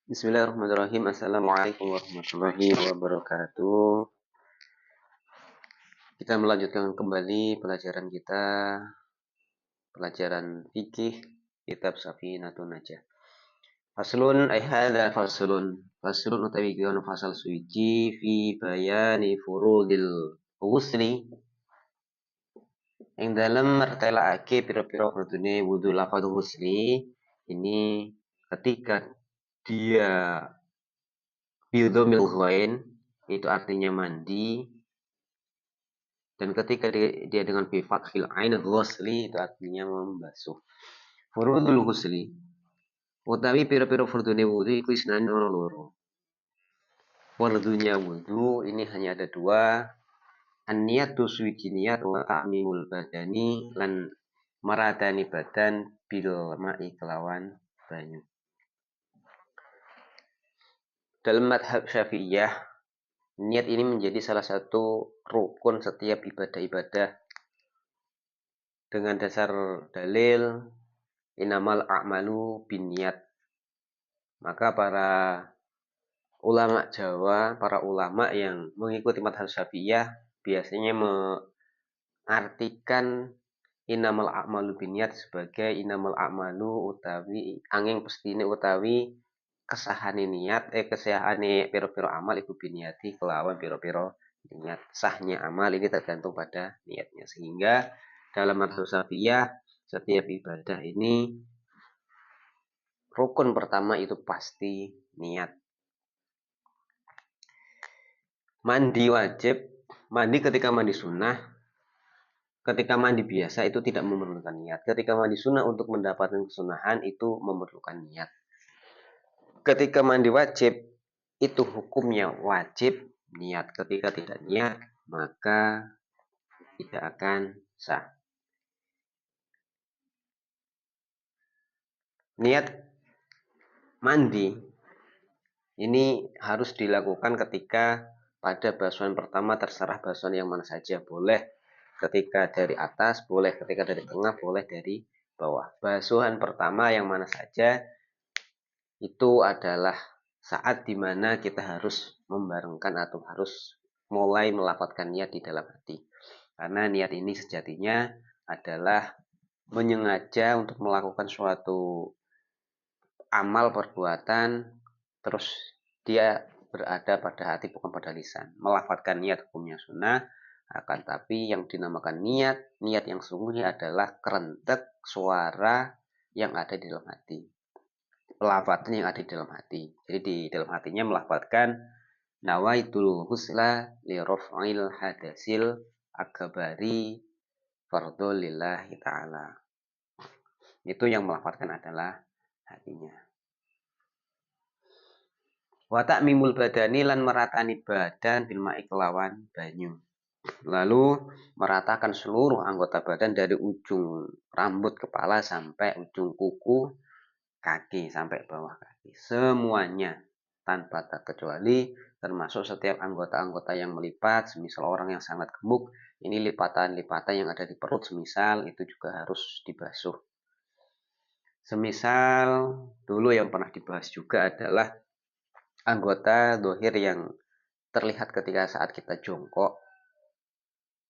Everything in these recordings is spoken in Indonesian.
Bismillahirrahmanirrahim. Assalamualaikum warahmatullahi wabarakatuh. Kita melanjutkan kembali pelajaran kita, pelajaran fikih kitab Safinatun Najah. Faslun ay hadza faslun utawi kiyon fasal suci fi bayani furudil ghusli ing dalem mertelake pira-pira fardune wudu lafadz ghusli ini ketika dia bidhamil ghain itu artinya mandi, dan ketika dia dengan bi fathil ain ghusli itu artinya membasuh. Furudul ghusli utawi pira-pira fardune wudu iku isnan ono loro. Fardunya wudu ini hanya ada dua, an-niyatu suci niat wa ta'mimul badani lan maratani badan bil ma'i kelawan banyu. Dalam madhab Syafi'iyah, niat ini menjadi salah satu rukun setiap ibadah-ibadah dengan dasar dalil innamal a'malu binniyat. Maka para ulama Jawa, para ulama yang mengikuti madhab Syafi'iyah biasanya mengartikan innamal a'malu binniyat sebagai innamal a'malu utawi angin pestine utawi kesahane niat kesahane pira-pira amal iku biniyati kelawan pira-pira niat. Sahnya amal ini tergantung pada niatnya, sehingga dalam madhab Syafi'iyah setiap ibadah ini rukun pertama itu pasti niat. Mandi wajib, mandi ketika mandi sunnah, ketika mandi biasa itu tidak memerlukan niat. Ketika mandi sunnah untuk mendapatkan kesunahan itu memerlukan niat. Ketika mandi wajib itu hukumnya wajib niat. Ketika tidak niat maka tidak akan sah. Niat mandi ini harus dilakukan ketika pada basuhan pertama, terserah basuhan yang mana saja. Boleh ketika dari atas, boleh ketika dari tengah, boleh dari bawah. Basuhan pertama yang mana saja itu adalah saat dimana kita harus membarengkan atau harus mulai melafadzkan niat di dalam hati. Karena niat ini sejatinya adalah menyengaja untuk melakukan suatu amal perbuatan, terus dia berada pada hati bukan pada lisan. Melafadzkan niat hukumnya sunnah, akan tapi yang dinamakan niat yang sungguhnya adalah kerentek suara yang ada di dalam hati. Pelafatan yang ada di dalam hati. Jadi di dalam hatinya melafadzkan nawaitul husla li raf'il hadasil akbari fardhu lillahi ta'ala. Itu yang melafadzkan adalah hatinya. Wa ta'mimul badani lan meratani badan bil ma'i kelawan banyu. Lalu meratakan seluruh anggota badan dari ujung rambut kepala sampai ujung kuku kaki sampai bawah kaki, semuanya tanpa terkecuali, termasuk setiap anggota-anggota yang melipat. Semisal orang yang sangat gemuk, ini lipatan-lipatan yang ada di perut semisal itu juga harus dibasuh. Semisal dulu yang pernah dibahas juga adalah anggota dohir yang terlihat ketika saat kita jongkok,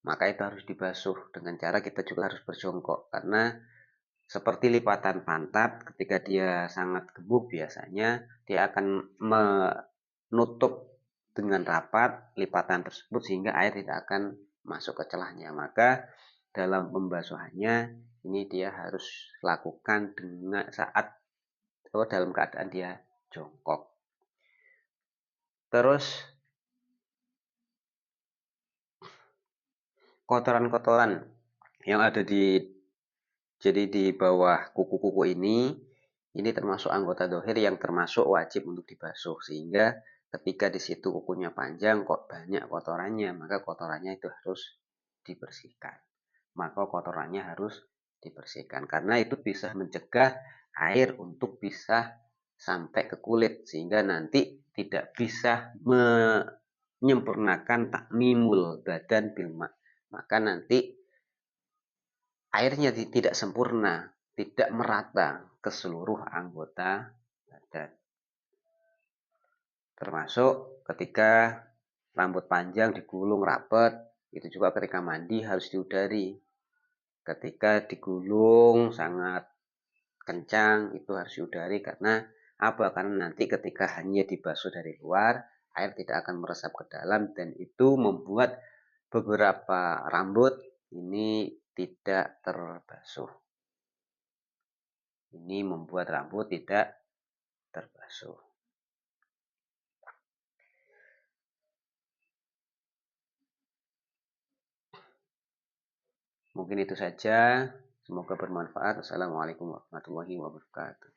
maka itu harus dibasuh dengan cara kita juga harus berjongkok, karena seperti lipatan pantat, ketika dia sangat gemuk biasanya dia akan menutup dengan rapat lipatan tersebut sehingga air tidak akan masuk ke celahnya. Maka dalam pembasuhannya ini dia harus lakukan dengan saat dalam keadaan dia jongkok. Terus kotoran-kotoran yang ada di bawah kuku-kuku ini termasuk anggota dohir yang termasuk wajib untuk dibasuh, sehingga ketika di situ kukunya panjang kok banyak kotorannya, maka kotorannya itu harus dibersihkan. Maka kotorannya harus dibersihkan, karena itu bisa mencegah air untuk bisa sampai ke kulit sehingga nanti tidak bisa menyempurnakan takmimul badan bilma, maka nanti airnya tidak sempurna, tidak merata ke seluruh anggota badan. Termasuk ketika rambut panjang digulung rapet, itu juga ketika mandi harus diudari. Ketika digulung sangat kencang, itu harus diudari karena apa? Karena nanti ketika hanya dibasuh dari luar, air tidak akan meresap ke dalam dan itu membuat beberapa rambut ini tidak terbasuh. Ini membuat rambut tidak terbasuh. Mungkin itu saja. Semoga bermanfaat. Assalamualaikum warahmatullahi wabarakatuh.